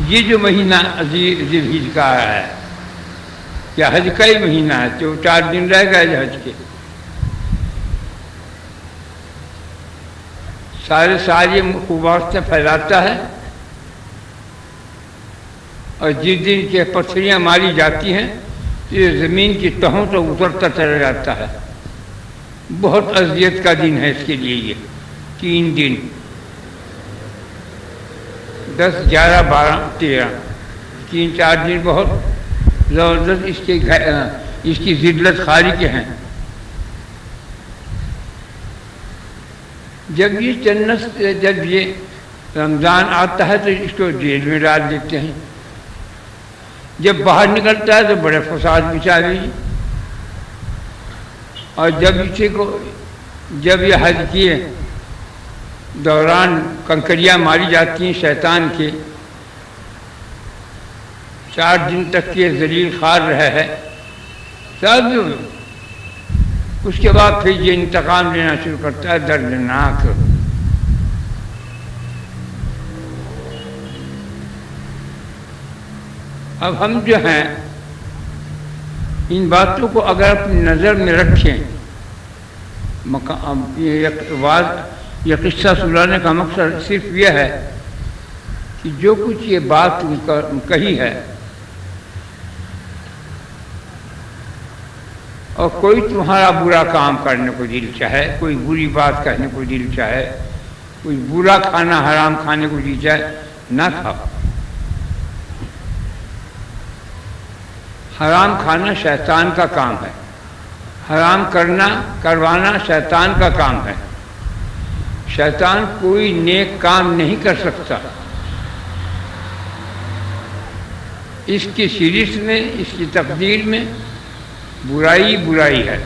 یہ جو مہینہ ذی الحجہ کا ہے یا حج کا ہی مہینہ ہے، جو 4 دن رہ گئے حج کے، سارے سال یہ خوبصورت سے پھیلاتا ہے، اور جس دن کے پتھریاں ماری جاتی ہیں تو یہ زمین کی تہوں سے اترتا چلا جاتا ہے۔ بہت اذیت کا دن ہے اس کے لیے، یہ 3 دن 10 11 12 13 3-4 دن بہت زبردست اس کی ذلت خاری کے ہیں۔ جب یہ رمضان آتا ہے تو اس کو جیل میں ڈال دیتے ہیں، جب باہر نکلتا ہے تو بڑے فساد مچا دیجیے، اور جب یہ حج کیے دوران کنکریاں ماری جاتی ہیں شیطان کے، 4 دن تک یہ ذلیل خوار رہا ہے سب، اس کے بعد پھر یہ انتقام لینا شروع کرتا ہے دردناک۔ اب ہم جو ہیں ان باتوں کو اگر اپنی نظر میں رکھیں، یہ قصہ سنانے کا مقصد صرف یہ ہے کہ جو کچھ یہ بات کہی ہے، اور کوئی تمہارا برا کام کرنے کو دل چاہے، کوئی بری بات کہنے کو دل چاہے، کوئی برا کھانا حرام کھانے کو دل چاہے، نہ کھاؤ۔ حرام کھانا شیطان کا کام ہے، حرام کروانا شیطان کا کام ہے۔ شیطان کوئی نیک کام نہیں کر سکتا، اس کی سیریز میں، اس کی تقدیر میں برائی ہے۔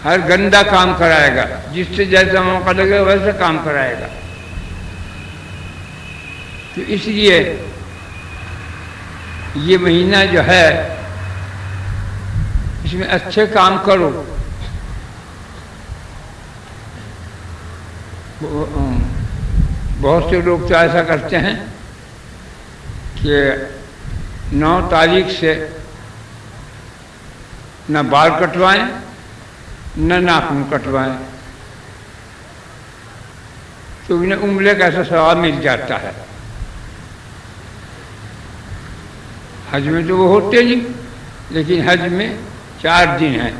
ہر گندا کام کرائے گا، جس سے جیسا موقع لگے ویسا کام کرائے گا۔ تو اس لیے یہ مہینہ جو ہے اس میں اچھے کام کرو۔ بہت سے لوگ تو ایسا کرتے ہیں کہ 9 تاریخ سے نہ بال کٹوائیں نہ ناخن کٹوائیں، تو انہیں عمرے کا ایسا ثواب مل جاتا ہے۔ حج میں تو وہ ہوتے نہیں، لیکن حج میں 4 دن ہیں،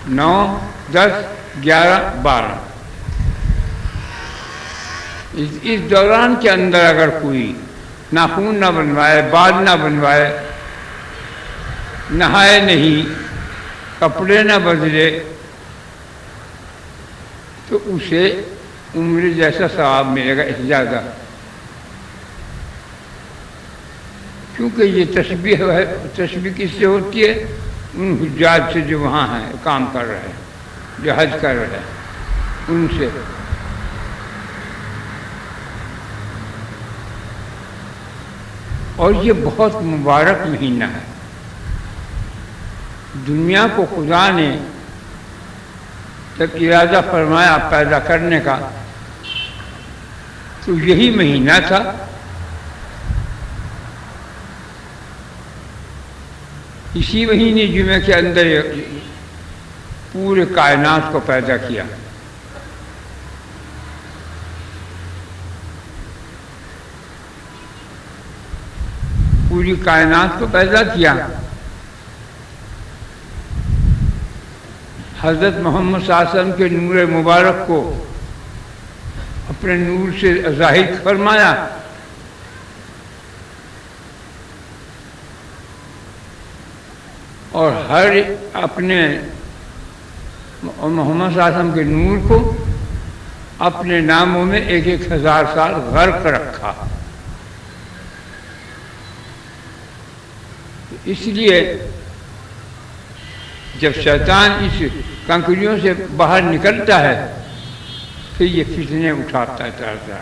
9 10 11 12۔ اس دوران کے اندر اگر کوئی ناخن نہ بنوائے، بال نہ بنوائے، نہائے نہیں، کپڑے نہ بدلے، تو اسے عمر جیسا ثواب ملے گا، اس زیادہ۔ کیونکہ یہ تشبیہ ہے، تشبیہ کس سے ہوتی ہے؟ ان حجاج سے جو وہاں ہیں، کام کر رہے ہیں، جو حج کر رہے ہیں، ان سے۔ اور یہ بہت مبارک مہینہ ہے، دنیا کو خدا نے جب ارادہ فرمایا پیدا کرنے کا تو یہی مہینہ تھا۔ اسی مہینے جمعے کے اندر پورے کائنات کو پیدا کیا۔ پوری کائنات کو پیدا کیا۔ حضرت محمد صلی اللہ علیہ وسلم کے نور مبارک کو اپنے نور سے ظاہر فرمایا، اور ہر اپنے محمد صلی اللہ علیہ وسلم کے نور کو اپنے ناموں میں 1000 سال غرق رکھا۔ اس لیے جب شیطان اس کنکریوں سے باہر نکلتا ہے پھر یہ فتنے اٹھاتا ہے طرح طرح۔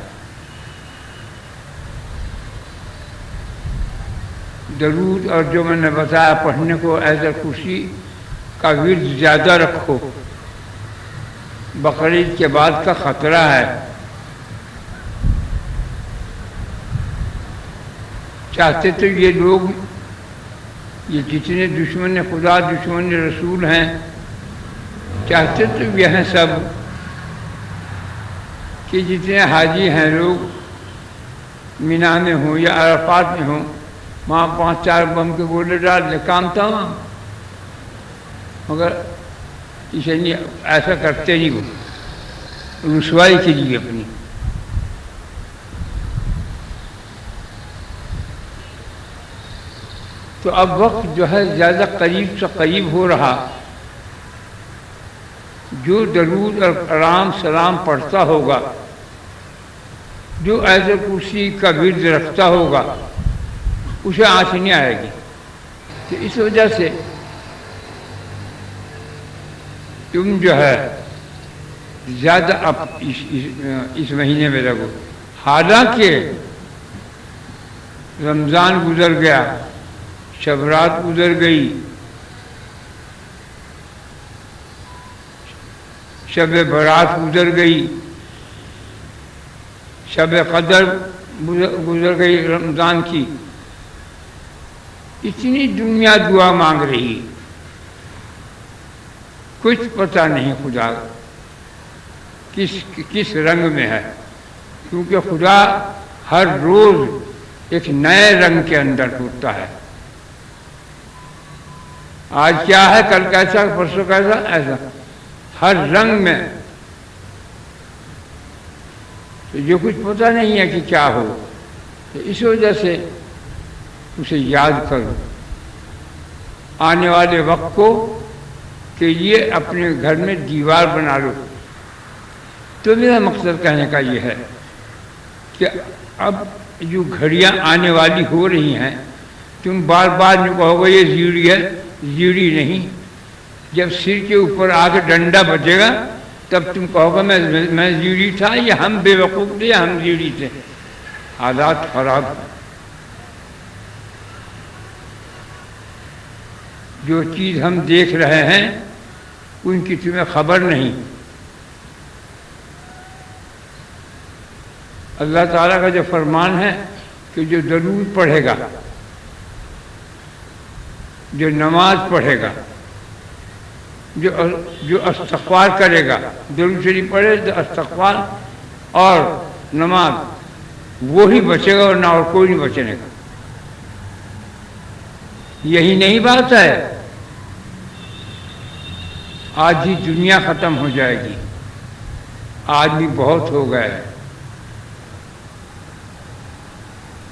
درود اور جو میں نے بتایا پڑھنے کو، ایسا خوشی کا ورد زیادہ رکھو، بقرعید کے بعد کا خطرہ ہے چاہتے تو یہ لوگ، یہ جتنے دشمن خدا دشمن رسول ہیں، چاہتے تو یہ ہیں سب کہ جتنے حاجی ہیں لوگ مینا میں ہوں یا عرفات میں ہوں، وہاں 5-4 بم کے گولے ڈال دے، کام تمام۔ مگر اسے نہیں، ایسا کرتے نہیں، وہ رسوائی کے لیے اپنی۔ تو اب وقت جو ہے زیادہ قریب سے قریب ہو رہا، جو درود اور کرام سلام پڑھتا ہوگا، جو آیت الکرسی کا ورد رکھتا ہوگا، اسے آنچ نہیں آئے گی۔ تو اس وجہ سے تم جو ہے زیادہ اب اس مہینے میں لگو۔ حالانکہ رمضان گزر گیا، شب رات گزر گئی، شب برات گزر گئی، شب قدر گزر گئی رمضان کی، اتنی دنیا دعا مانگ رہی، کچھ پتہ نہیں خدا کس رنگ میں ہے، کیونکہ خدا ہر روز ایک نئے رنگ کے اندر ٹوٹتا ہے۔ آج کیا ہے، کل کیسا، پرسوں کیسا، ایسا ہر رنگ میں۔ تو یہ کچھ پتہ نہیں ہے کہ کیا ہو، تو اس وجہ سے اسے یاد کرو آنے والے وقت کو، کہ یہ اپنے گھر میں دیوار بنا لو۔ تو میرا مقصد کہنے کا یہ ہے کہ اب جو گھڑیاں آنے والی ہو رہی ہیں، تم بار بار جو کہو گے یہ زیڑی ہے، زیڑی نہیں۔ جب سر کے اوپر آ کے ڈنڈا بجے گا تب تم کہو گے میں زیڑی تھا، یا ہم بے وقوف تھے، یا ہم زیڑی تھے۔ حالات خراب، جو چیز ہم دیکھ رہے ہیں ان کی تمہیں خبر نہیں۔ اللہ تعالیٰ کا جو فرمان ہے کہ جو درود پڑھے گا، جو نماز پڑھے گا، جو استغفار کرے گا، درود شریف پڑھے تو استغفار اور نماز، وہی بچے گا ورنہ اور کوئی نہیں بچنے گا۔ یہی نہیں بات ہے؟ آج ہی دنیا ختم ہو جائے گی، آدمی بہت ہو گئے،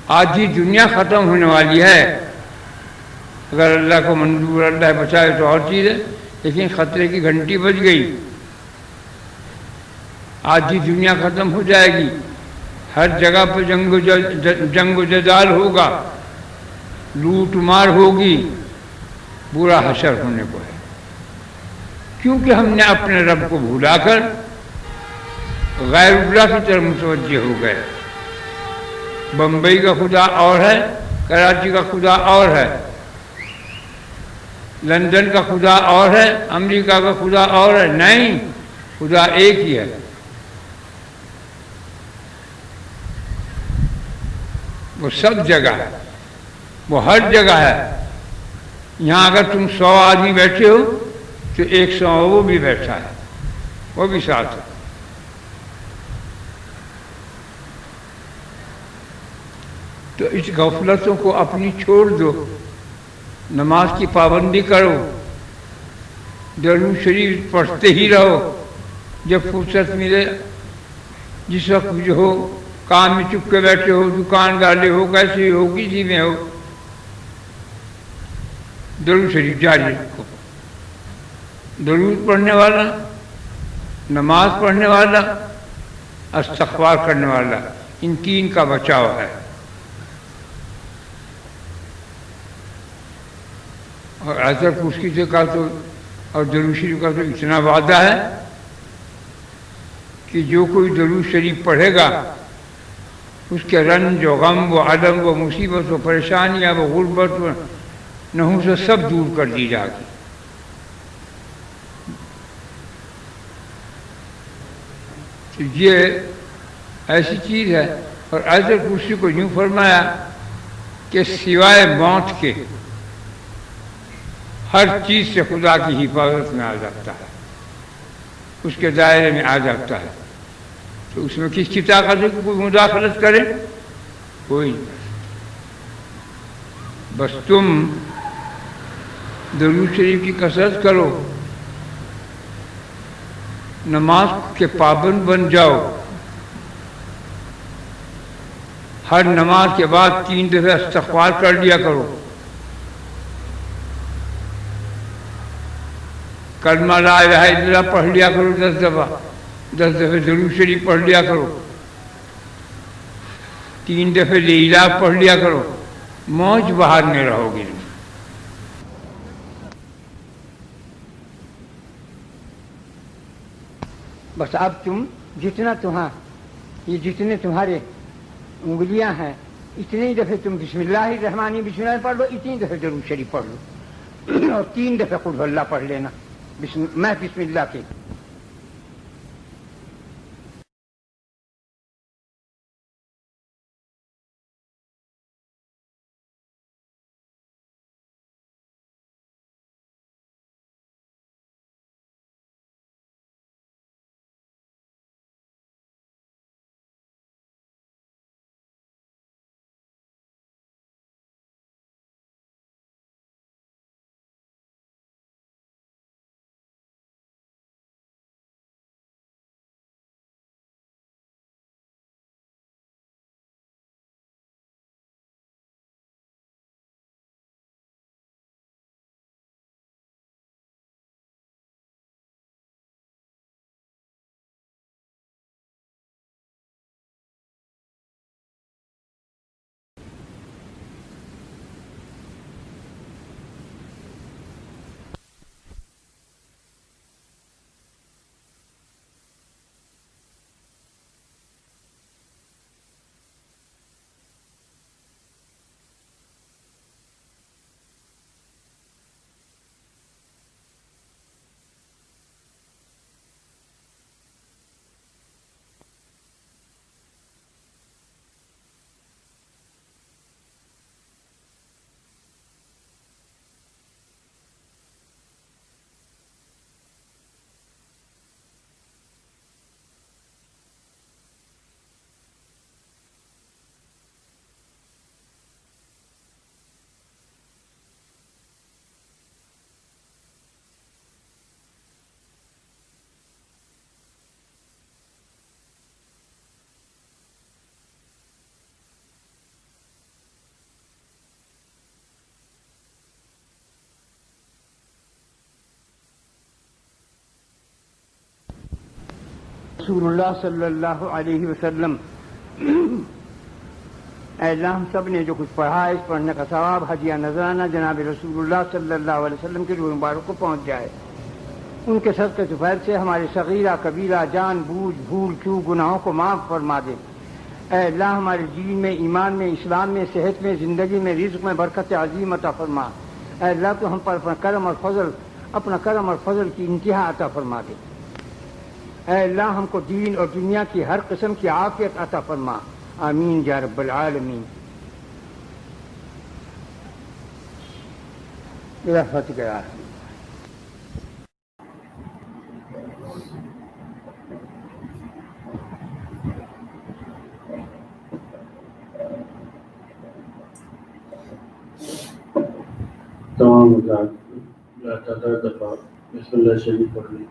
آج ہی دنیا ختم ہونے والی ہے۔ اگر اللہ کو منظور، اللہ بچائے تو اور چیز ہے، لیکن خطرے کی گھنٹی بج گئی، آج ہی دنیا ختم ہو جائے گی۔ ہر جگہ پہ جنگ و جدال ہوگا، لوٹ مار ہوگی، برا حشر ہونے کو ہے، کیونکہ ہم نے اپنے رب کو بھولا کر غیر اللہ کی طرف متوجہ ہو گئے۔ بمبئی کا خدا اور ہے، کراچی کا خدا اور ہے، لندن کا خدا اور ہے، امریکہ کا خدا اور ہے۔ نہیں، خدا ایک ہی ہے۔ وہ سب جگہ ہے، وہ ہر جگہ ہے۔ یہاں اگر تم 100 آدمی بیٹھے ہو تو 100 وہ بھی بیٹھا ہے، وہ بھی ساتھ ہے۔ تو اس غفلتوں کو اپنی چھوڑ دو، نماز کی پابندی کرو، درود شریف پڑھتے ہی رہو، جب فرصت ملے، جس وقت جو ہو، کام میں چپ کے بیٹھے ہو، دکان ڈالے ہو، کیسے ہو، کسی میں ہو، درود شریف جاری رکھو۔ درود پڑھنے والا، نماز پڑھنے والا، استغفار کرنے والا، ان تین کا بچاؤ ہے۔ اور آیت الکرسی سے کا تو اور درود شریف کا تو اتنا وعدہ ہے کہ جو کوئی درود شریف پڑھے گا، اس کے رنج و غم و عدم و مصیبت و پریشانیاں و غربت و نحوست سے سب دور کر دی جائے گی۔ تو یہ ایسی چیز ہے۔ اور آیت الکرسی کو یوں فرمایا کہ سوائے موت کے ہر چیز سے خدا کی حفاظت میں آ جاتا ہے، اس کے دائرے میں آ جاتا ہے، تو اس میں کس کی طاقت ہے کہ کوئی مداخلت کرے؟ کوئی نہیں۔ بس تم درود شریف کی کثرت کرو، نماز کے پابند بن جاؤ، ہر نماز کے بعد 3 دفعہ استغفار کر لیا کرو، کلمہ لا الہ الا اللہ پڑھ لیا کرو 10 دفعہ، 10 دفعہ درود شریف پڑھ لیا کرو، 3 دفعہ لیلا پڑھ لیا کرو، موج بہار میں رہو گے۔ بس اب تم جتنا یہ جتنے تمہارے انگلیاں ہیں اتنے ہی دفعہ تم بسم اللہ الرحمن بسم اللہ پڑھ لو، اتنی دفعہ درود شریف پڑھ لو، اور 3 دفعہ قل ہو اللہ پڑھ لینا میں بسم اللہ کے۔ رسول اللہ صلی اللہ علیہ وسلم، اے اللہ ہم سب نے جو کچھ پڑھا ہے اس پڑھنے کا ثواب ہدیہ نذرانہ جناب رسول اللہ صلی اللہ علیہ وسلم کے روح مبارک کو پہنچ جائے، ان کے صدقے فیض سے ہمارے صغیرہ کبیرہ جان بوجھ بھول چوک گناہوں کو معاف فرما دے۔ اے اللہ ہمارے دین میں، ایمان میں، اسلام میں، صحت میں، زندگی میں، رزق میں برکت عظیم عطا فرما۔ اے اللہ تو ہم پر اپنا کرم اور فضل کی انتہا عطا فرما دے۔ اے اللہ ہم کو دین اور دنیا کی ہر قسم کی عافیت عطا فرما، آمین یا رب العالمین۔ برحمتک یا ارحم۔ تمام تعداد دفعہ بسم اللہ شریف پڑھ لی۔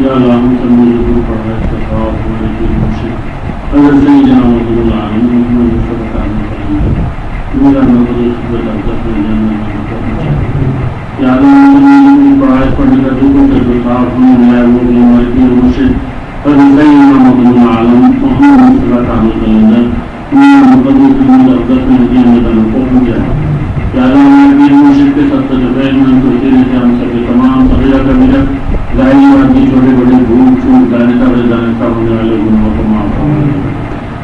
انشاءاللہ ہم سب مل کر پڑھا اس کا ثواب ہمارے پیر مرشد حضرت سیدنا رسول اللہ علیہ محمد مصطفیٰ کریں میرا نظر خدمت عبدت میں جنت میں پہنچا یا اللہ ہم پڑھا اس پڑھنے کا دکھ کر جو ثواب ہمیں ملا وہ بھی ہمارے پیر مرشد حضرت سیدنا رسول اللہ علیہ محمد مصطفیٰ کریں میرا مقدس خدمت عبدت میں جنت میں پہنچا یا اللہ ہمارے پیر مرشد کے ساتھ تجربے میں توسیلے سے ہم سب کے تمام صغیرہ کبیرہ ظاہری بات کی چھوٹے بڑے بھول چوک دانستہ ہونے والے گناہوں کو معاف فرمائے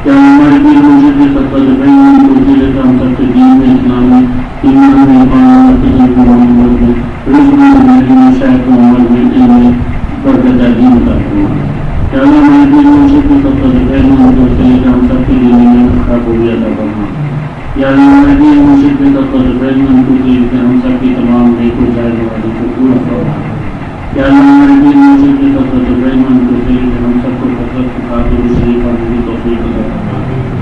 کیا ہمارے پیر مرشد کے ساتھ تجربے میں توسیلے سے ہم سب کے دین میں اسلام میں ایمان میں قانون میں محمد میں رزق میں زندگی میں شیخ محمد میں علم میں برکت دین عطا فرمائے کیا اللہ ہمارے پیر مرشد کے ساتھ تجربے میں توسیلے سے ہم سب کے دین میں خوبی عطا فرمائے یا اللہ ہمارے پیر مرشد کے ساتھ تجربے میں توسیلے سے ہم سب کی تمام نیک و جائز وعدوں کو پورا فرمائے یا اللہ ہمارے پیر مرشد کے ساتھ تجربے میں توسیلے سے ہم سب کو کثرت خاطر شریف اور کی توفیق عطا فرمائے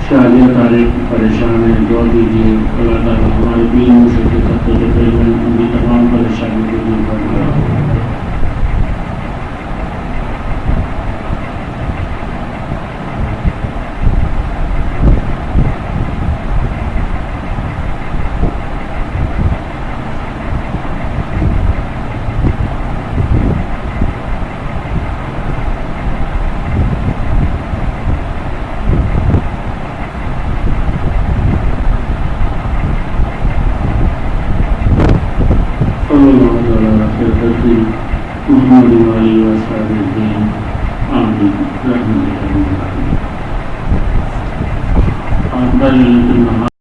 شادیہ طارق پریشان ہے دعا دیجیے اللہ تعالیٰ ہمارے پیر مرشد کے ساتھ تجربے میں ان کی تمام پریشانی کو دور فرمائے محمد علیہ وسلم آمین.